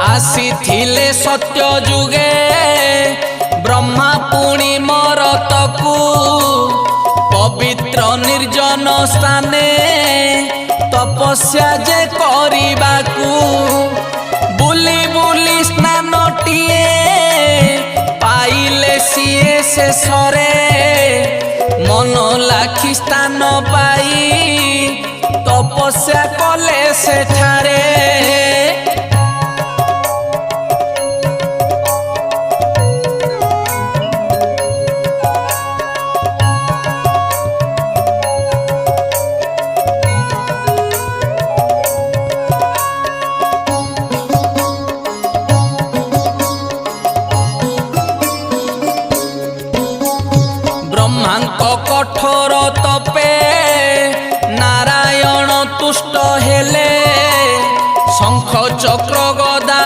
ଆସିଥିଲେ ସତ୍ୟ ଯୁଗେ ବ୍ରହ୍ମା ପୁଣି ମରତକୁ ପବିତ୍ର ନିର୍ଜନ ସ୍ଥାନେ ତପସ୍ୟା ଯେ କରିବାକୁ ବୁଲି ବୁଲି ସ୍ନାନଟିଏ ପାଇଲେ ସିଏ ଶେଷରେ ମନ ଲାଖି ସ୍ଥାନ ପାଇ ତପସ୍ୟା କଲେ ସେଠା